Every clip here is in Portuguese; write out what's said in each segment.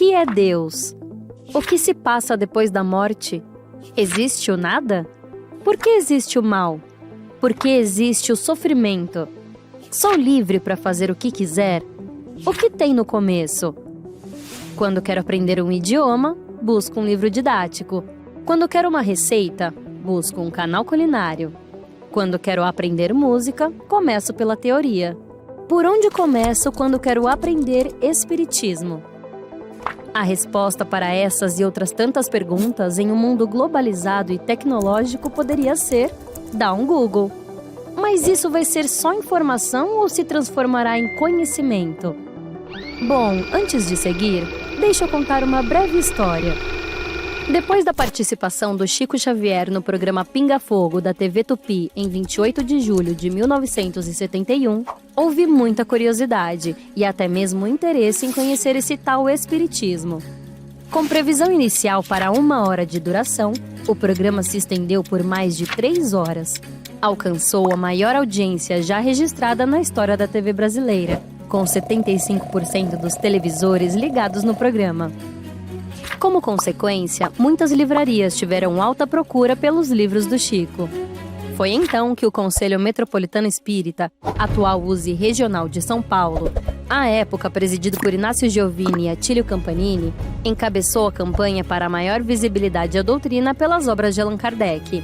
que é Deus? O que se passa depois da morte? Existe o nada? Por que existe o mal? Por que existe o sofrimento? Sou livre para fazer o que quiser? O que tem no começo? Quando quero aprender um idioma, busco um livro didático. Quando quero uma receita, busco um canal culinário. Quando quero aprender música, começo pela teoria. Por onde começo quando quero aprender espiritismo? A resposta para essas e outras tantas perguntas em um mundo globalizado e tecnológico poderia ser: dá um Google. Mas isso vai ser só informação ou se transformará em conhecimento? Bom, antes de seguir, deixa eu contar uma breve história. Depois da participação do Chico Xavier no programa Pinga Fogo da TV Tupi em 28 de julho de 1971, houve muita curiosidade e até mesmo interesse em conhecer esse tal espiritismo. Com previsão inicial para 1 hora de duração, o programa se estendeu por mais de 3 horas. Alcançou a maior audiência já registrada na história da TV brasileira, com 75% dos televisores ligados no programa. Como consequência, muitas livrarias tiveram alta procura pelos livros do Chico. Foi então que o Conselho Metropolitano Espírita, atual USE Regional de São Paulo, à época presidido por Inácio Giovini e Atílio Campanini, encabeçou a campanha para a maior visibilidade à doutrina pelas obras de Allan Kardec.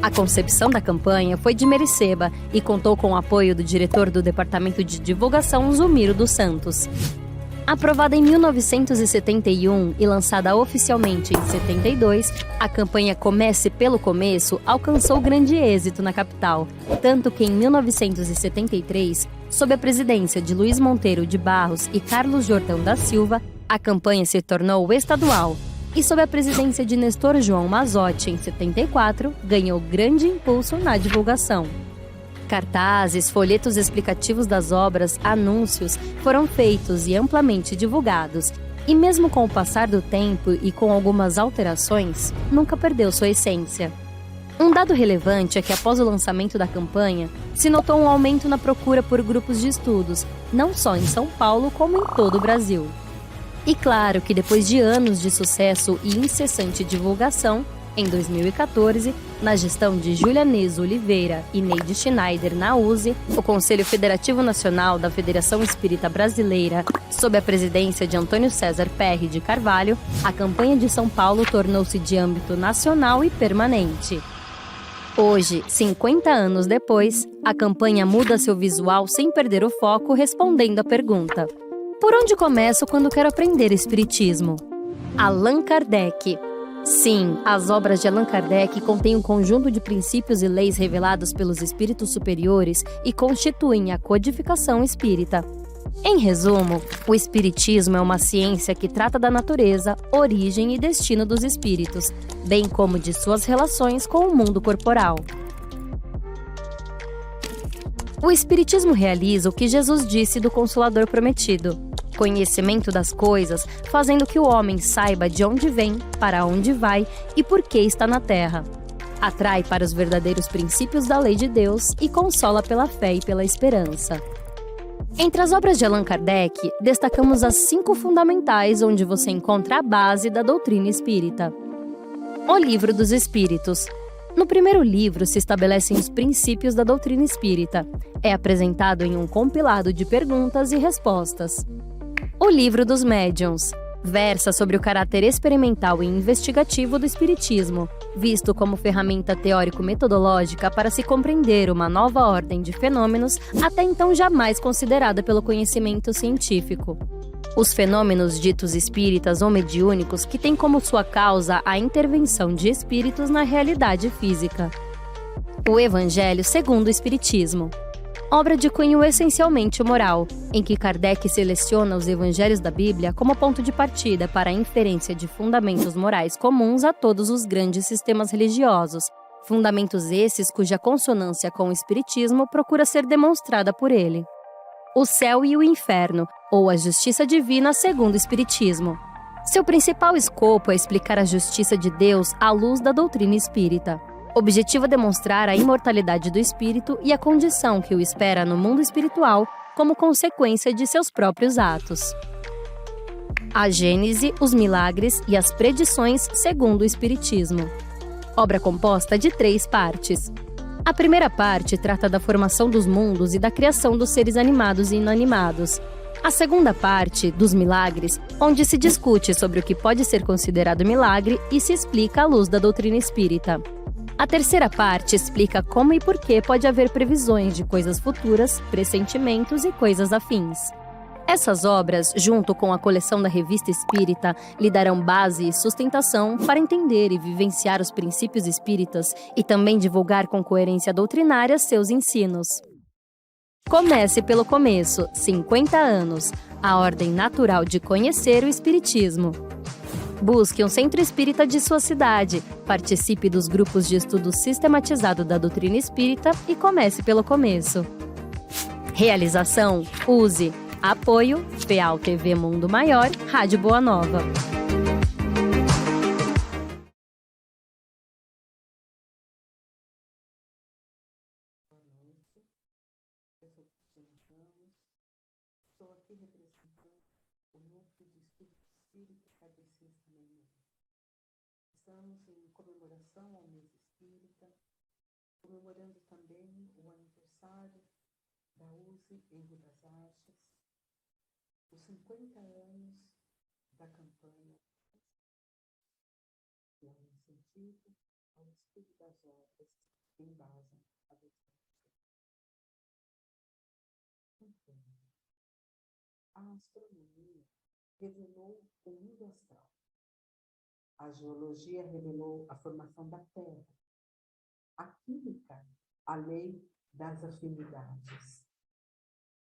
A concepção da campanha foi de Mericeba e contou com o apoio do diretor do Departamento de Divulgação, Zumiro dos Santos. Aprovada em 1971 e lançada oficialmente em 72, a campanha Comece pelo Começo alcançou grande êxito na capital, tanto que em 1973, sob a presidência de Luiz Monteiro de Barros e Carlos Jordão da Silva, a campanha se tornou estadual. E sob a presidência de Nestor João Mazzotti, em 74, ganhou grande impulso na divulgação. Cartazes, folhetos explicativos das obras, anúncios foram feitos e amplamente divulgados, e mesmo com o passar do tempo e com algumas alterações, nunca perdeu sua essência. Um dado relevante é que após o lançamento da campanha, se notou um aumento na procura por grupos de estudos, não só em São Paulo como em todo o Brasil. E claro que depois de anos de sucesso e incessante divulgação, em 2014, na gestão de Júlia Neso Oliveira e Neide Schneider na USE, o Conselho Federativo Nacional da Federação Espírita Brasileira, sob a presidência de Antônio César Perry de Carvalho, a campanha de São Paulo tornou-se de âmbito nacional e permanente. Hoje, 50 anos depois, a campanha muda seu visual sem perder o foco, respondendo à pergunta: por onde começo quando quero aprender espiritismo? Allan Kardec. Sim, as obras de Allan Kardec contêm um conjunto de princípios e leis revelados pelos espíritos superiores e constituem a codificação espírita. Em resumo, o espiritismo é uma ciência que trata da natureza, origem e destino dos espíritos, bem como de suas relações com o mundo corporal. O espiritismo realiza o que Jesus disse do Consolador Prometido: conhecimento das coisas, fazendo que o homem saiba de onde vem, para onde vai e por que está na terra. Atrai para os verdadeiros princípios da lei de Deus e consola pela fé e pela esperança. Entre as obras de Allan Kardec, destacamos as 5 fundamentais onde você encontra a base da doutrina espírita. O Livro dos Espíritos. No primeiro livro se estabelecem os princípios da doutrina espírita. É apresentado em um compilado de perguntas e respostas. O Livro dos Médiuns versa sobre o caráter experimental e investigativo do espiritismo, visto como ferramenta teórico-metodológica para se compreender uma nova ordem de fenômenos até então jamais considerada pelo conhecimento científico. Os fenômenos ditos espíritas ou mediúnicos que têm como sua causa a intervenção de espíritos na realidade física. O Evangelho segundo o Espiritismo. Obra de cunho essencialmente moral, em que Kardec seleciona os evangelhos da Bíblia como ponto de partida para a inferência de fundamentos morais comuns a todos os grandes sistemas religiosos, fundamentos esses cuja consonância com o Espiritismo procura ser demonstrada por ele. O Céu e o Inferno, ou a Justiça Divina segundo o Espiritismo. Seu principal escopo é explicar a justiça de Deus à luz da doutrina espírita. Objetivo é demonstrar a imortalidade do espírito e a condição que o espera no mundo espiritual como consequência de seus próprios atos. A Gênese, os milagres e as predições segundo o Espiritismo. Obra composta de 3 partes. A primeira parte trata da formação dos mundos e da criação dos seres animados e inanimados. A segunda parte, dos milagres, onde se discute sobre o que pode ser considerado milagre e se explica à luz da doutrina espírita. A terceira parte explica como e por que pode haver previsões de coisas futuras, pressentimentos e coisas afins. Essas obras, junto com a coleção da Revista Espírita, lhe darão base e sustentação para entender e vivenciar os princípios espíritas e também divulgar com coerência doutrinária seus ensinos. Comece pelo começo, 50 anos, a ordem natural de conhecer o Espiritismo. Busque um centro espírita de sua cidade, participe dos grupos de estudo sistematizado da doutrina espírita e comece pelo começo. Realização: use. Apoio: FEAL TV Mundo Maior, Rádio Boa Nova. Estou aqui representando o Núcleo de Estudo Espírita Kardecista Nenhum. Estamos em comemoração ao mês espírita, comemorando também o aniversário da USE em Rio das Artes, os 50 anos da campanha que é um incentivo ao estudo das obras que embasam a doutrina. A astronomia revelou o mundo astral. A geologia revelou a formação da Terra. A química, a lei das afinidades.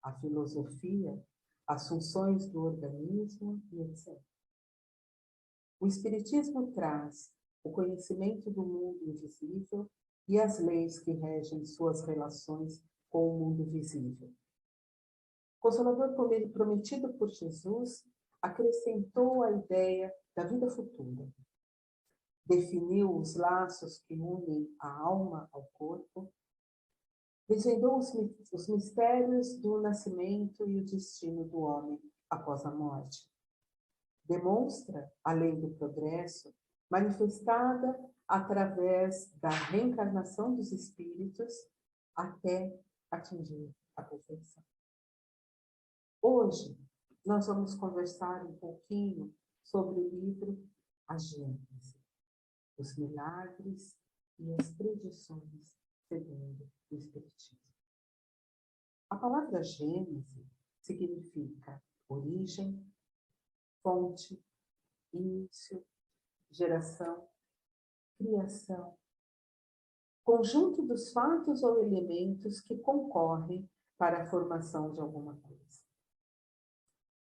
A filosofia, as funções do organismo e etc. O Espiritismo traz o conhecimento do mundo invisível e as leis que regem suas relações com o mundo visível. O Consolador prometido por Jesus acrescentou a ideia da vida futura. Definiu os laços que unem a alma ao corpo. Desvendou os mistérios do nascimento e o destino do homem após a morte. Demonstra a lei do progresso manifestada através da reencarnação dos espíritos até atingir a perfeição. Hoje, nós vamos conversar um pouquinho sobre o livro A Gênese, os milagres e as predições segundo o Espiritismo. A palavra Gênese significa origem, fonte, início, geração, criação, conjunto dos fatos ou elementos que concorrem para a formação de alguma coisa.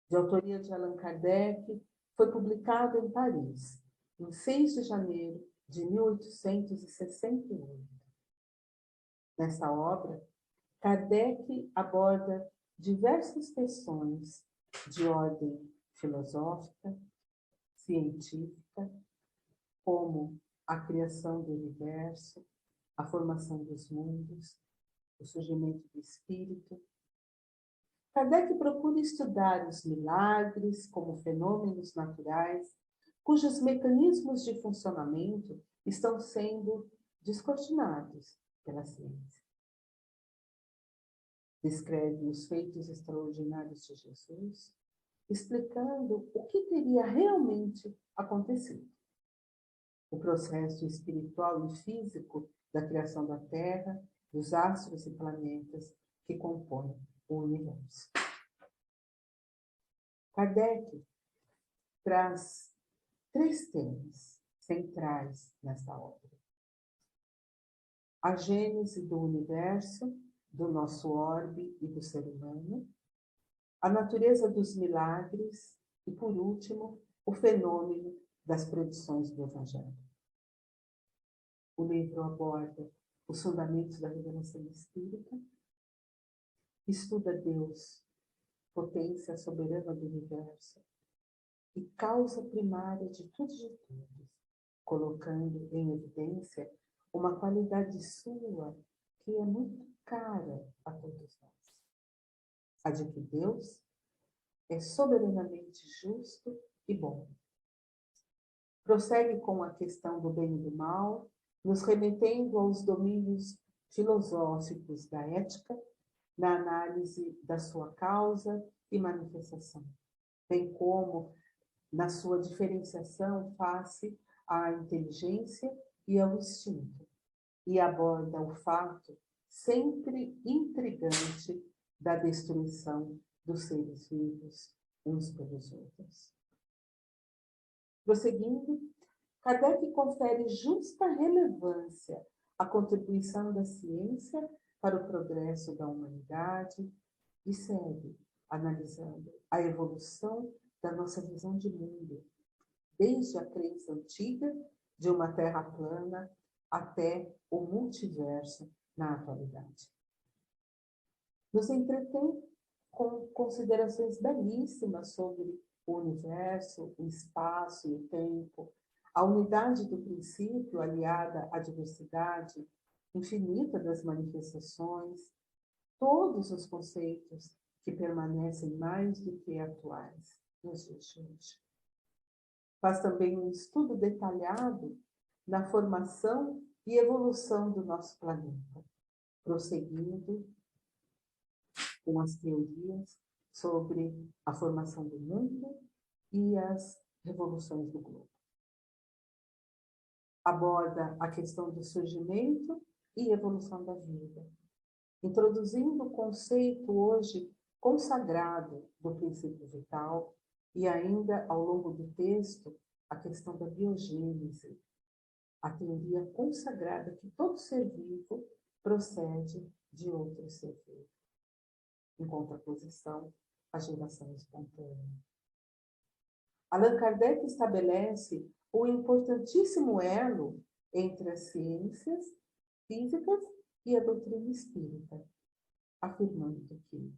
De autoria de Allan Kardec, foi publicado em Paris, em 6 de janeiro de 1868. Nesta obra, Kardec aborda diversas questões de ordem filosófica, científica, como a criação do universo, a formação dos mundos, o surgimento do espírito. Kardec procura estudar os milagres como fenômenos naturais, cujos mecanismos de funcionamento estão sendo descortinados pela ciência. Descreve os feitos extraordinários de Jesus, explicando o que teria realmente acontecido. O processo espiritual e físico da criação da Terra, dos astros e planetas que compõem o universo. Kardec traz 3 temas centrais nesta obra: a gênese do universo, do nosso orbe e do ser humano, a natureza dos milagres e, por último, o fenômeno das predições do Evangelho. O livro aborda os fundamentos da revelação espírita, estuda Deus, potência soberana do universo, e causa primária de tudo e de todos, colocando em evidência uma qualidade sua que é muito cara a todos nós. A de que Deus é soberanamente justo e bom. Prossegue com a questão do bem e do mal, nos remetendo aos domínios filosóficos da ética, na análise da sua causa e manifestação, bem como na sua diferenciação face à inteligência e ao instinto, e aborda o fato sempre intrigante da destruição dos seres vivos uns pelos outros. Prosseguindo, Kardec confere justa relevância à contribuição da ciência para o progresso da humanidade e segue analisando a evolução da nossa visão de mundo, desde a crença antiga de uma terra plana até o multiverso na atualidade. Nos entretém com considerações belíssimas sobre o universo, o espaço e o tempo, a unidade do princípio aliada à diversidade infinita das manifestações, todos os conceitos que permanecem mais do que atuais nos dias de hoje. Faz também um estudo detalhado na formação e evolução do nosso planeta, prosseguindo com as teorias sobre a formação do mundo e as revoluções do globo. Aborda a questão do surgimento e evolução da vida, introduzindo o conceito hoje consagrado do princípio vital e ainda, ao longo do texto, a questão da biogênese, a teoria consagrada que todo ser vivo procede de outro ser vivo, em contraposição à geração espontânea. Allan Kardec estabelece o importantíssimo elo entre as ciências físicas e a doutrina espírita, afirmando que,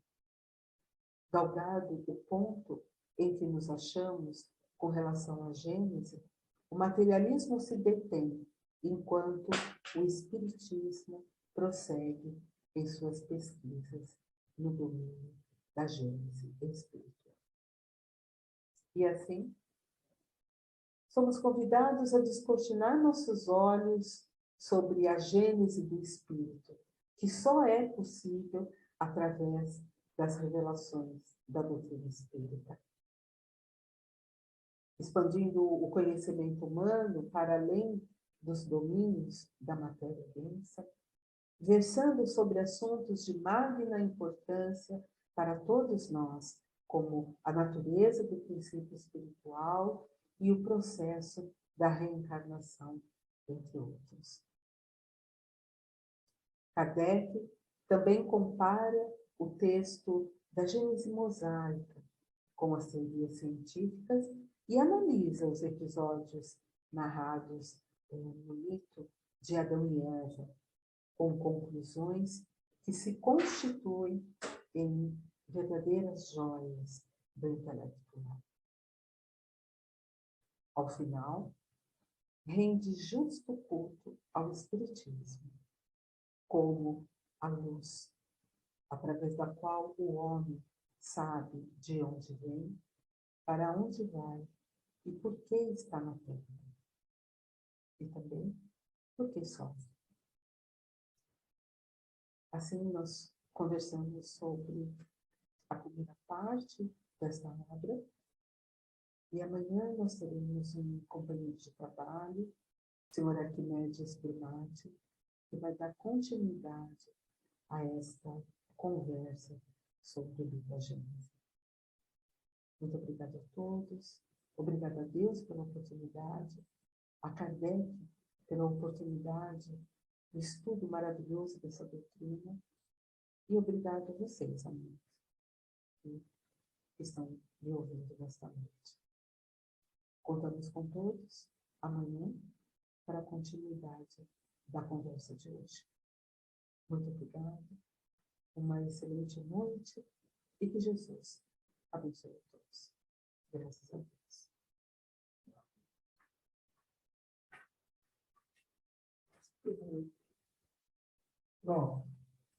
galgado o ponto em que nos achamos com relação à Gênese, o materialismo se detém, enquanto o espiritismo prossegue em suas pesquisas no domínio da Gênese espiritual. E assim, somos convidados a descortinar nossos olhos sobre a gênese do espírito, que só é possível através das revelações da doutrina espírita. Expandindo o conhecimento humano para além dos domínios da matéria densa, versando sobre assuntos de magna importância para todos nós, como a natureza do princípio espiritual e o processo da reencarnação, entre outros. Kardec também compara o texto da Gênese mosaica com as teorias científicas e analisa os episódios narrados no mito de Adão e Eva, com conclusões que se constituem em verdadeiras joias do intelecto humano. Ao final, rende justo culto ao Espiritismo, como a luz, através da qual o homem sabe de onde vem, para onde vai e por que está na Terra. E também por que sofre. Assim, nós conversamos sobre a primeira parte desta obra, e amanhã nós teremos um companheiro de trabalho, o senhor Arquimedes Brumati, que vai dar continuidade a esta conversa sobre o livro da Gênese. Muito obrigada a todos, obrigada a Deus pela oportunidade, a Kardec pela oportunidade do estudo maravilhoso dessa doutrina, e obrigado a vocês, amigos, que estão me ouvindo nesta noite. Contamos com todos amanhã para a continuidade da conversa de hoje. Muito obrigada, uma excelente noite e que Jesus abençoe a todos. Graças a Deus. Pronto.